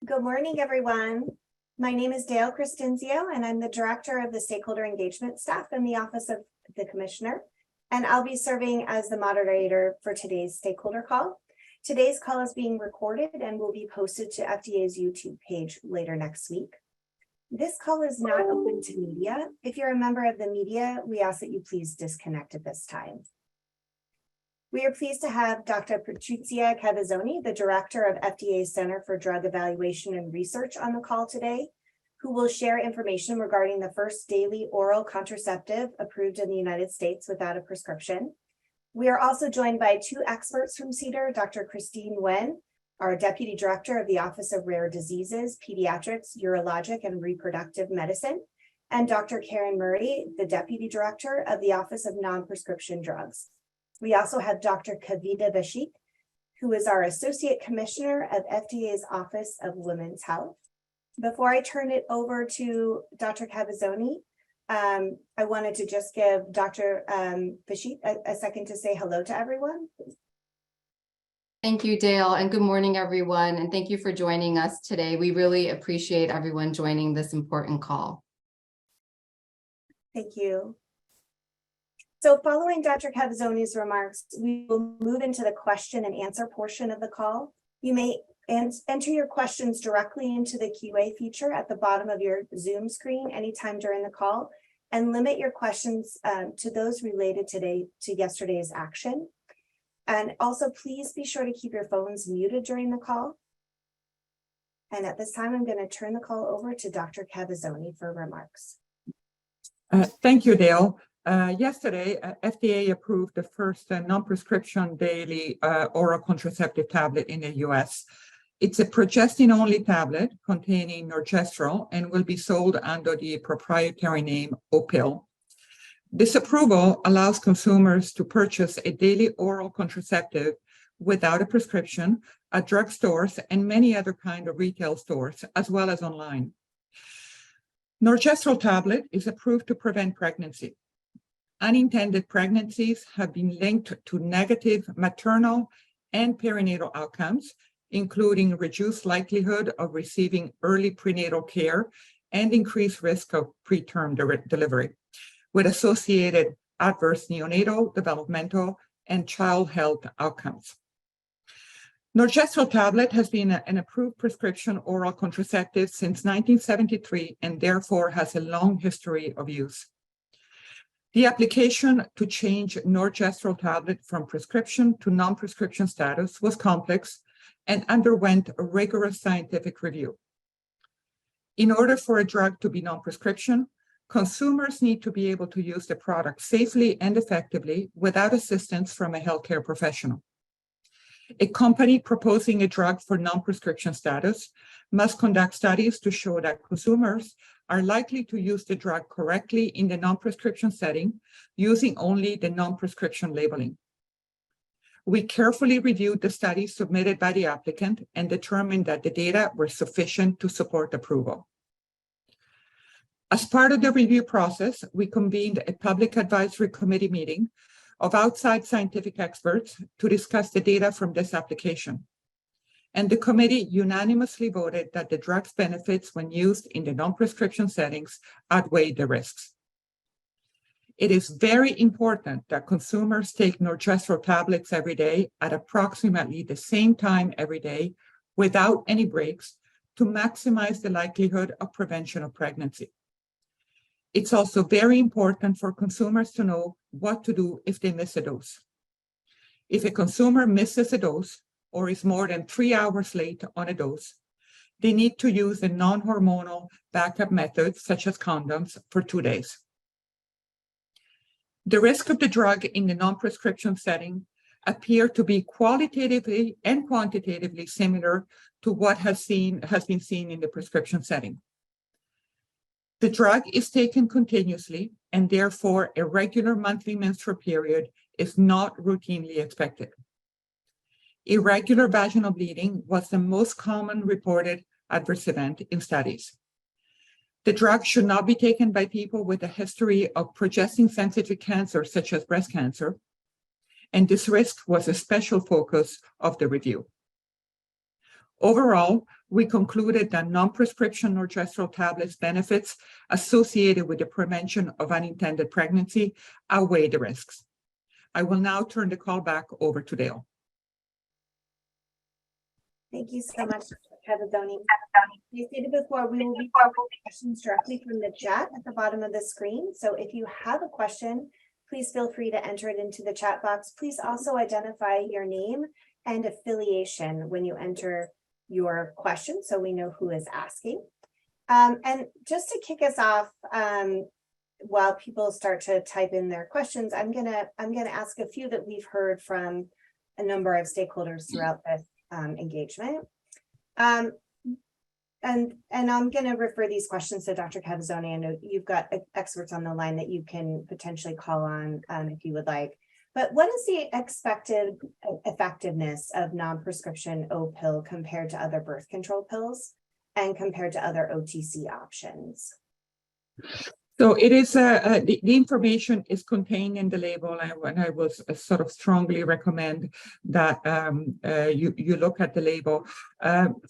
Good morning, everyone. My name is Dale Cristinzio, and I'm the Director of the Stakeholder Engagement Staff in the Office of the Commissioner, and I'll be serving as the moderator for today's stakeholder call. Today's call is being recorded and will be posted to FDA's YouTube page later next week. This call is not open to media. If you're a member of the media, we ask that you please disconnect at this time. We are pleased to have Dr. Patrizia Cavazzoni, the Director of FDA's Center for Drug Evaluation and Research, on the call today, who will share information regarding the first daily oral contraceptive approved in the United States without a prescription. We are also joined by two experts from CDER, Dr. Christine Nguyen, our Deputy Director of the Office of Rare Diseases, Pediatrics, Urologic, and Reproductive Medicine, and Dr. Karen Murray, the Deputy Director of the Office of Non-Prescription Drugs. We also have Dr. Kavita Bashik, who is our Associate Commissioner of FDA's Office of Women's Health. Before I turn it over to Dr. Cavazzoni, I wanted to just give Dr. Bashik a second to say hello to everyone. Thank you, Dale, and good morning, everyone. And thank you for joining us today. We really appreciate everyone joining this important call. Thank you. So following Dr. Cavazzoni's remarks, we will move into the question and answer portion of the call. You may enter your questions directly into the QA feature at the bottom of your Zoom screen anytime during the call, and limit your questions to those related to yesterday's action. And also, please be sure to keep your phones muted during the call. And at this time, I'm going to turn the call over to Dr. Cavazzoni for remarks. Thank you, Dale. Yesterday, FDA approved the first non-prescription daily oral contraceptive tablet in the US. It's a progestin-only tablet containing norgestrel and will be sold under the proprietary name Opill. This approval allows consumers to purchase a daily oral contraceptive without a prescription at drugstores and many other kinds of retail stores, as well as online. Norgestrel tablet is approved to prevent pregnancy. Unintended pregnancies have been linked to negative maternal and perinatal outcomes, including reduced likelihood of receiving early prenatal care and increased risk of preterm delivery, with associated adverse neonatal, developmental, and child health outcomes. Norgestrel tablet has been an approved prescription oral contraceptive since 1973 and therefore has a long history of use. The application to change norgestrel tablet from prescription to non-prescription status was complex and underwent a rigorous scientific review. In order for a drug to be non-prescription, consumers need to be able to use the product safely and effectively without assistance from a healthcare professional. A company proposing a drug for non-prescription status must conduct studies to show that consumers are likely to use the drug correctly in the non-prescription setting, using only the non-prescription labeling. We carefully reviewed the studies submitted by the applicant and determined that the data were sufficient to support approval. As part of the review process, we convened a public advisory committee meeting of outside scientific experts to discuss the data from this application. And the committee unanimously voted that the drug's benefits when used in the non-prescription settings outweigh the risks. It is very important that consumers take norgestrel tablets every day at approximately the same time every day without any breaks to maximize the likelihood of prevention of pregnancy. It's also very important for consumers to know what to do if they miss a dose. If a consumer misses a dose or is more than 3 hours late on a dose, they need to use a non-hormonal backup method, such as condoms, for 2 days. The risk of the drug in the non-prescription setting appear to be qualitatively and quantitatively similar to what has been seen in the prescription setting. The drug is taken continuously, and therefore a regular monthly menstrual period is not routinely expected. Irregular vaginal bleeding was the most common reported adverse event in studies. The drug should not be taken by people with a history of progestin-sensitive cancer, such as breast cancer, and this risk was a special focus of the review. Overall, we concluded that non-prescription norgestrel tablets benefits associated with the prevention of unintended pregnancy outweigh the risks. I will now turn the call back over to Dale. Thank you so much, Dr. Cavazzoni. As you stated before, we will be taking questions directly from the chat at the bottom of the screen. So if you have a question, please feel free to enter it into the chat box. Please also identify your name and affiliation when you enter your question so we know who is asking. And just to kick us off, while people start to type in their questions, I'm gonna ask a few that we've heard from a number of stakeholders throughout this engagement. And I'm going to refer these questions to Dr. Cavazzoni. I know you've got experts on the line that you can potentially call on if you would like. But what is the expected effectiveness of non-prescription Opill compared to other birth control pills and compared to other OTC options? So it is the information is contained in the label, and I will sort of strongly recommend that you look at the label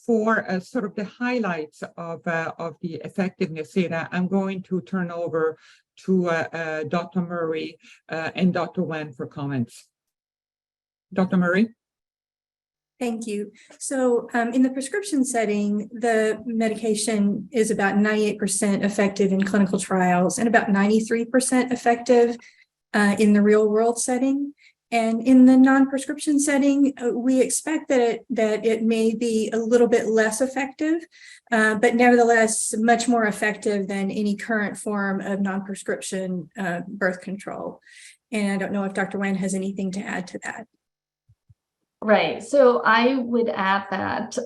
for sort of the highlights of the effectiveness data. I'm going to turn over to Dr. Murray and Dr. Wen for comments. Dr. Murray. Thank you. So in the prescription setting, the medication is about 98% effective in clinical trials and about 93% effective in the real world setting. And in the non-prescription setting, we expect that it may be a little bit less effective, but nevertheless much more effective than any current form of non-prescription birth control. And I don't know if Dr. Wen has anything to add to that. Right. So I would add that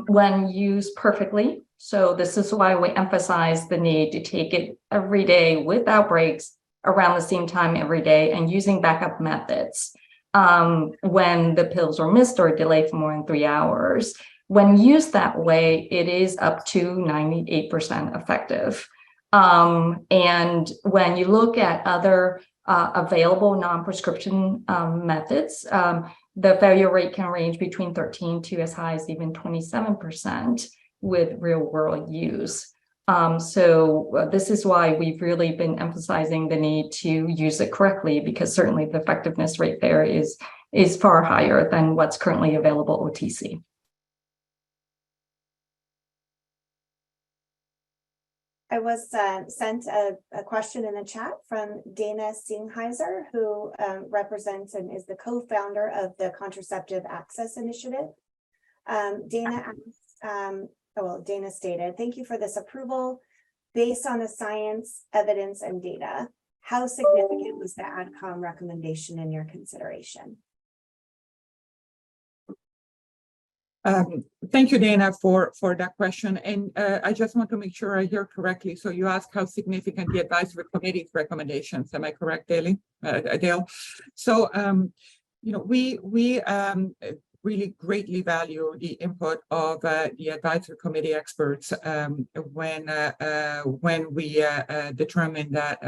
when used perfectly, so this is why we emphasize the need to take it every day without breaks around the same time every day and using backup methods when the pills are missed or delayed for more than 3 hours. When used that way, it is up to 98% effective. And when you look at other available non-prescription methods, the failure rate can range between 13 to as high as even 27% with real world use. So this is why we've really been emphasizing the need to use it correctly, because certainly the effectiveness rate there is far higher than what's currently available OTC. I was sent a question in the chat from Dana Singheiser, who represents and is the co-founder of the Contraceptive Access Initiative. Dana stated, "Thank you for this approval. Based on the science, evidence, and data, how significant was the AdCom recommendation in your consideration?" Thank you, Dana, for that question. And I just want to make sure I hear correctly. So you asked how significant the advisory committee's recommendations. Am I correct, Dale? So, we really greatly value the input of the advisory committee experts when we determine that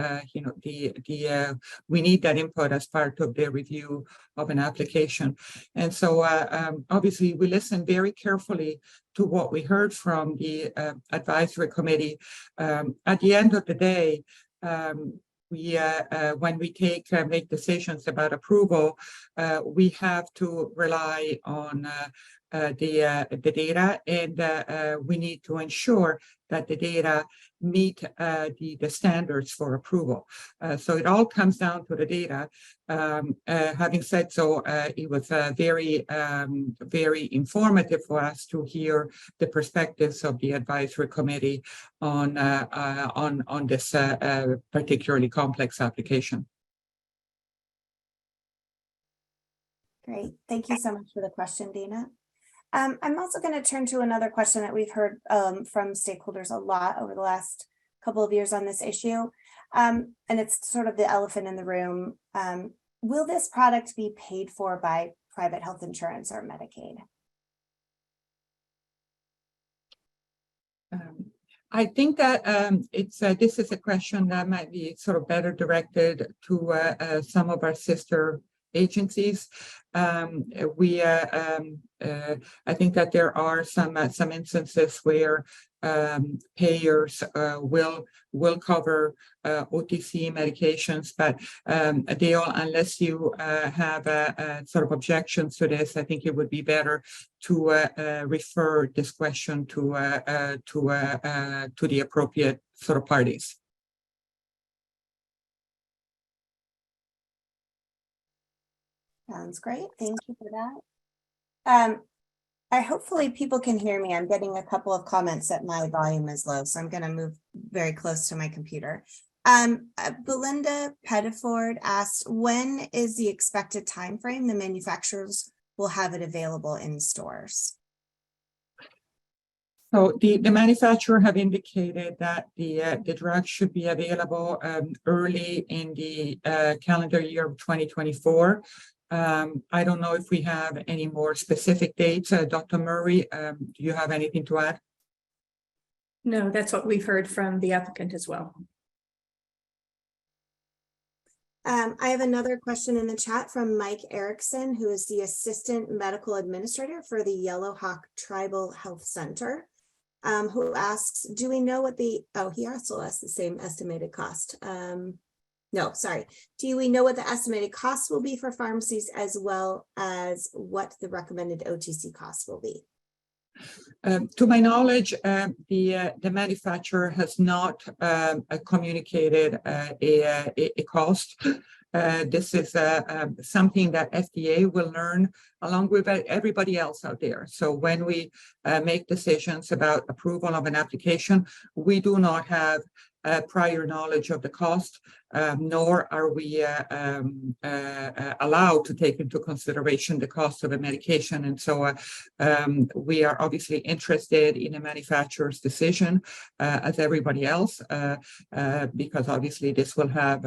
we need that input as part of the review of an application. And so obviously we listened very carefully to what we heard from the advisory committee. At the end of the day, when we make decisions about approval, we have to rely on the data, and we need to ensure that the data meet the standards for approval. So it all comes down to the data. Having said so, it was very informative for us to hear the perspectives of the advisory committee on this particularly complex application. Great. Thank you so much for the question, Dana. I'm also going to turn to another question that we've heard from stakeholders a lot over the last couple of years on this issue. And it's sort of the elephant in the room. Will this product be paid for by private health insurance or Medicaid? I think that this is a question that might be sort of better directed to some of our sister agencies. I think that there are some instances where payers will cover OTC medications, but Dale, unless you have a sort of objections to this, I think it would be better to refer this question to the appropriate sort of parties. Sounds great. Thank you for that. Hopefully people can hear me. I'm getting a couple of comments that my volume is low, so I'm going to move very close to my computer. Belinda Pettiford asked, when is the expected time frame the manufacturers will have it available in stores? So the manufacturer have indicated that the drug should be available early in the calendar year of 2024. I don't know if we have any more specific dates. Dr. Murray, do you have anything to add? No, that's what we've heard from the applicant as well. I have another question in the chat from Mike Erickson, who is the Assistant Medical Administrator for the Yellow Hawk Tribal Health Center, who asks, do we know what he also asked the same estimated cost. No, sorry. Do we know what the estimated cost will be for pharmacies, as well as what the recommended OTC cost will be? To my knowledge, the manufacturer has not communicated a cost. This is something that FDA will learn along with everybody else out there. So when we make decisions about approval of an application, we do not have prior knowledge of the cost, nor are we allowed to take into consideration the cost of a medication. And so we are obviously interested in a manufacturer's decision, as everybody else, because obviously this will have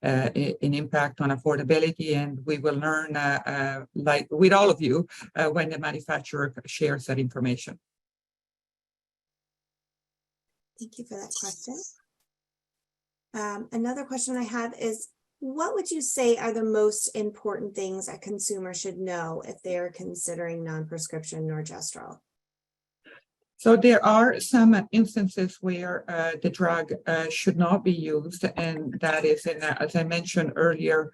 an impact on affordability, and we will learn, like with all of you, when the manufacturer shares that information. Thank you for that question. Another question I have is, what would you say are the most important things a consumer should know if they are considering non-prescription norgestrel? So there are some instances where the drug should not be used, and that is, as I mentioned earlier,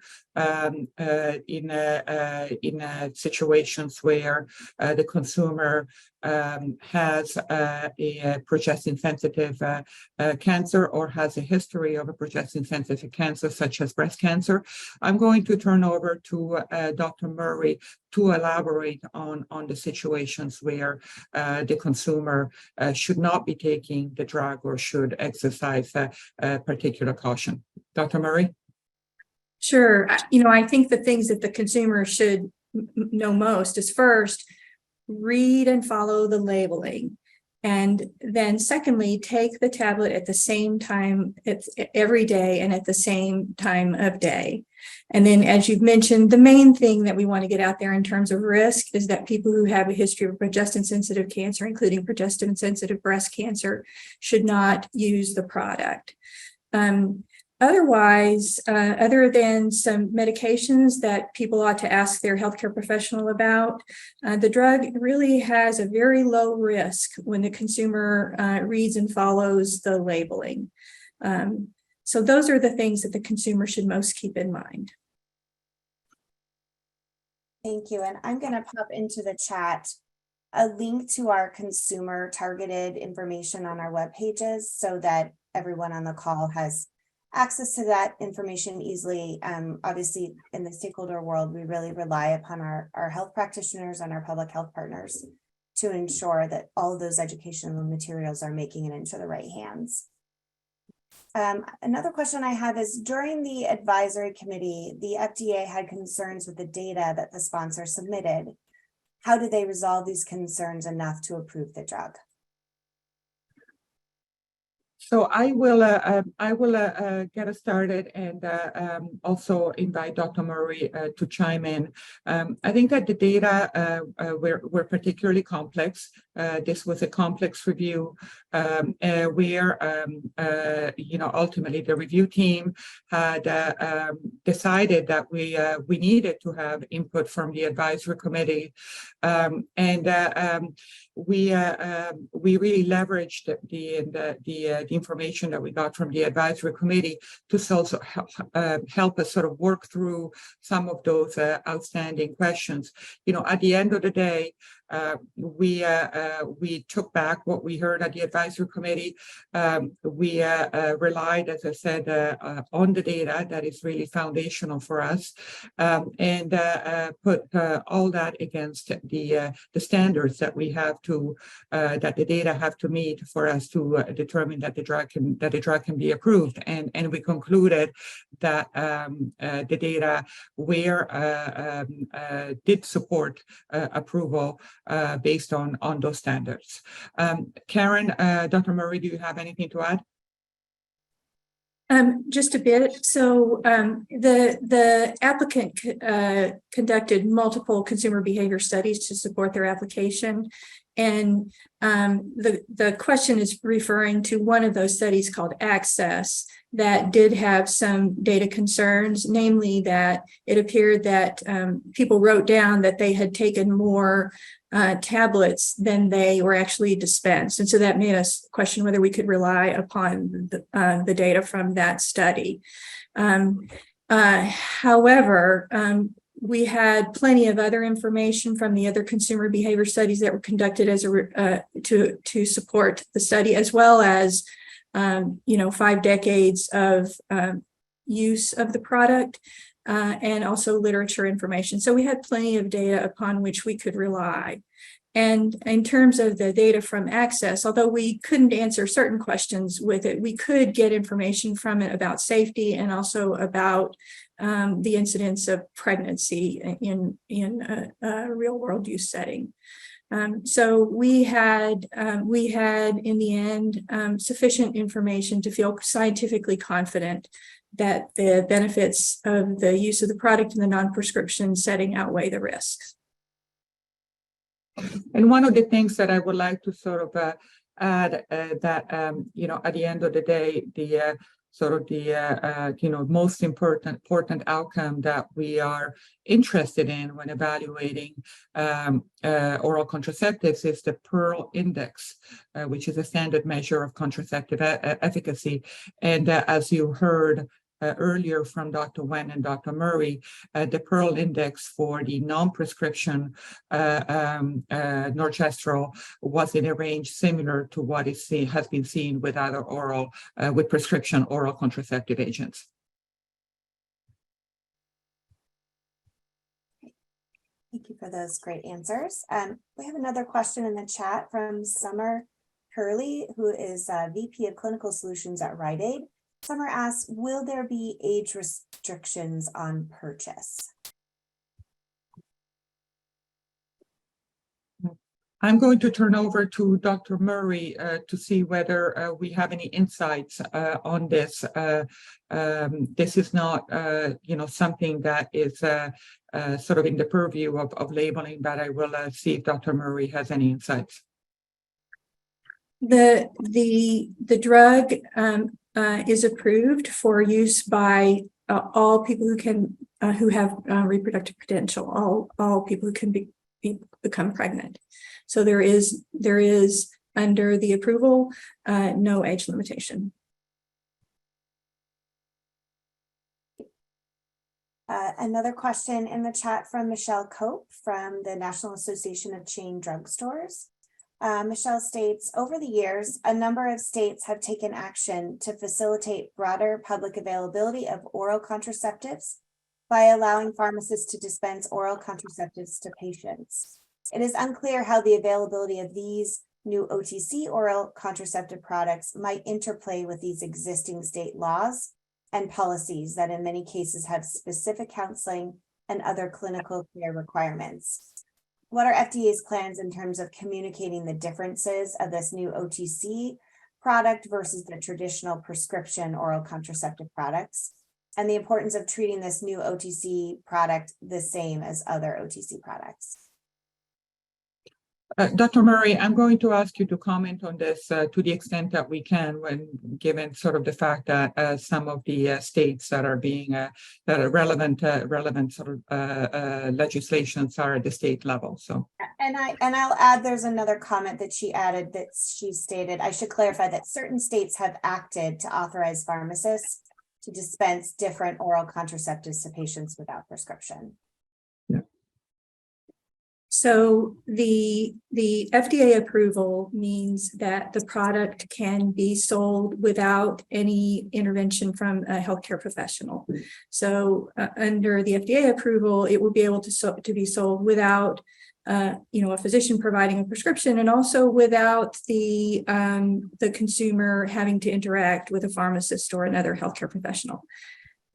in situations where the consumer has a progestin-sensitive cancer, or has a history of a progestin-sensitive cancer, such as breast cancer. I'm going to turn over to Dr. Murray to elaborate on the situations where the consumer should not be taking the drug or should exercise particular caution. Dr. Murray? Sure. I think the things that the consumer should know most is, first, read and follow the labeling. And then secondly, take the tablet at the same time every day and at the same time of day. And then, as you've mentioned, the main thing that we want to get out there in terms of risk is that people who have a history of progestin-sensitive cancer, including progestin-sensitive breast cancer, should not use the product. Otherwise, other than some medications that people ought to ask their healthcare professional about, the drug really has a very low risk when the consumer reads and follows the labeling. So those are the things that the consumer should most keep in mind. Thank you. And I'm going to pop into the chat a link to our consumer targeted information on our web pages, so that everyone on the call has access to that information easily. Obviously, in the stakeholder world, we really rely upon our health practitioners and our public health partners to ensure that all of those educational materials are making it into the right hands. Another question I have is, during the advisory committee, the FDA had concerns with the data that the sponsor submitted. How did they resolve these concerns enough to approve the drug? So I will get us started and also invite Dr. Murray to chime in. I think that the data were particularly complex. This was a complex review where ultimately the review team had decided that we needed to have input from the advisory committee, we really leveraged the information that we got from the advisory committee to also help us sort of work through some of those outstanding questions. At the end of the day, we took back what we heard at the advisory committee. We relied, as I said, on the data that is really foundational for us, and put all that against the standards that we have to that the data have to meet for us to determine that the drug can be approved. And we concluded that the data did support approval based on those standards. Karen, Dr. Murray, do you have anything to add? Just a bit. So the applicant conducted multiple consumer behavior studies to support their application. And the question is referring to one of those studies called Access that did have some data concerns, namely that it appeared that people wrote down that they had taken more tablets than they were actually dispensed. And so that made us question whether we could rely upon the data from that study. However, we had plenty of other information from the other consumer behavior studies that were conducted as to support the study, as well as 5 decades of use of the product. And also literature information. So we had plenty of data upon which we could rely. And in terms of the data from Access, although we couldn't answer certain questions with it, we could get information from it about safety and also about the incidence of pregnancy in a real world use setting. So we had in the end sufficient information to feel scientifically confident that the benefits of the use of the product in the non-prescription setting outweigh the risks. And one of the things that I would like to sort of add that at the end of the day, the most important outcome that we are interested in when evaluating oral contraceptives is the Pearl Index, which is a standard measure of contraceptive efficacy. And as you heard earlier from Dr. Nguyen and Dr. Murray, the Pearl Index for the non-prescription norgestrel was in a range similar to what has been seen with other with prescription oral contraceptive agents. Thank you for those great answers. We have another question in the chat from Summer Hurley, who is VP of Clinical Solutions at Rite Aid. Summer asks, will there be age restrictions on purchase? I'm going to turn over to Dr. Murray to see whether we have any insights on this. This is not, something that is sort of in the purview of labeling, but I will see if Dr. Murray has any insights. The drug is approved for use by all people who have reproductive potential, all people who can become pregnant. So there is under the approval no age limitation. Another question in the chat from Michelle Cope from the National Association of Chain Drugstores. Michelle states, over the years, a number of states have taken action to facilitate broader public availability of oral contraceptives by allowing pharmacists to dispense oral contraceptives to patients. It is unclear how the availability of these new OTC oral contraceptive products might interplay with these existing state laws and policies that in many cases have specific counseling and other clinical care requirements. What are FDA's plans in terms of communicating the differences of this new OTC product versus the traditional prescription oral contraceptive products, and the importance of treating this new OTC product the same as other OTC products. Dr. Murray, I'm going to ask you to comment on this to the extent that we can, when given sort of the fact that some of the states that are being that are relevant sort of legislations are at the state level. So, and I'll add, there's another comment that she added that she stated, I should clarify that certain states have acted to authorize pharmacists to dispense different oral contraceptives to patients without prescription. So the FDA approval means that the product can be sold without any intervention from a healthcare professional. So under the FDA approval, it will be able to be sold without a physician providing a prescription, and also without the consumer having to interact with a pharmacist or another healthcare professional.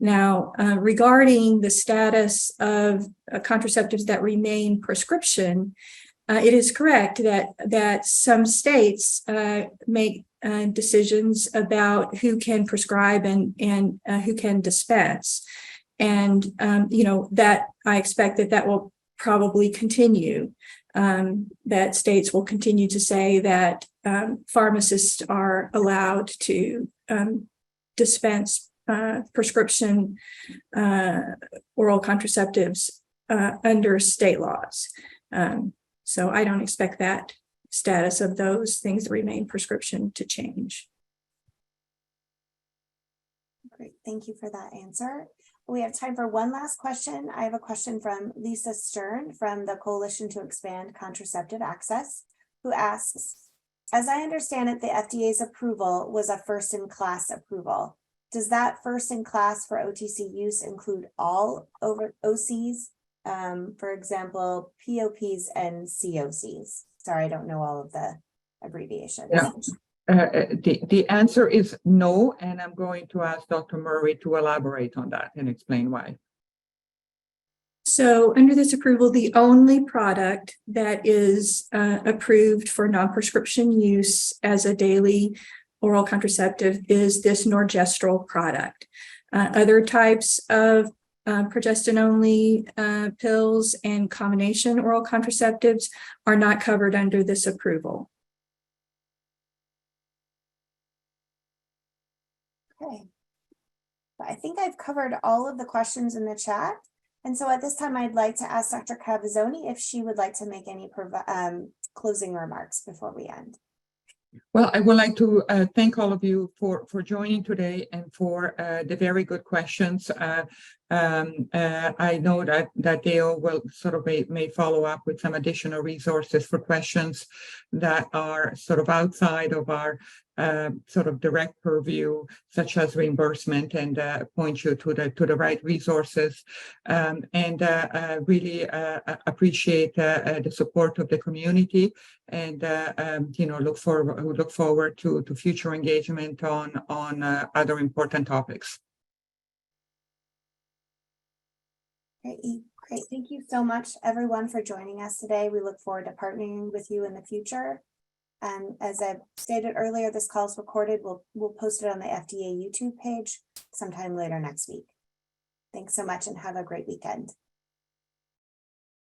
Now, regarding the status of contraceptives that remain prescription, it is correct that some states make decisions about who can prescribe and who can dispense, and that I expect that will probably continue. That states will continue to say that pharmacists are allowed to dispense prescription oral contraceptives under state laws. So I don't expect that status of those things that remain prescription to change. Great, thank you for that answer. We have time for one last question. I have a question from Lisa Stern from the Coalition to Expand Contraceptive Access, who asks, as I understand it, the FDA's approval was a first-in-class approval. Does that first-in-class for OTC use include all over OCs, for example, POPs and COCs? Sorry, I don't know all of the abbreviations. Yeah. The answer is no, and I'm going to ask Dr. Murray to elaborate on that and explain why. So under this approval, the only product that is approved for non-prescription use as a daily oral contraceptive is this Norgestrel product. Other types of progestin-only pills and combination oral contraceptives are not covered under this approval. Okay. I think I've covered all of the questions in the chat. And so at this time, I'd like to ask Dr. Cavazzoni if she would like to make any closing remarks before we end. Well, I would like to thank all of you for joining today and for the very good questions. I know that Dale will sort of may follow up with some additional resources for questions that are sort of outside of our sort of direct purview, such as reimbursement, and point you to the right resources. Really appreciate the support of the community, and look forward to future engagement on other important topics. Great. Thank you so much, everyone, for joining us today. We look forward to partnering with you in the future. And as I've stated earlier, this call is recorded. We'll post it on the FDA YouTube page sometime later next week. Thanks so much and have a great weekend.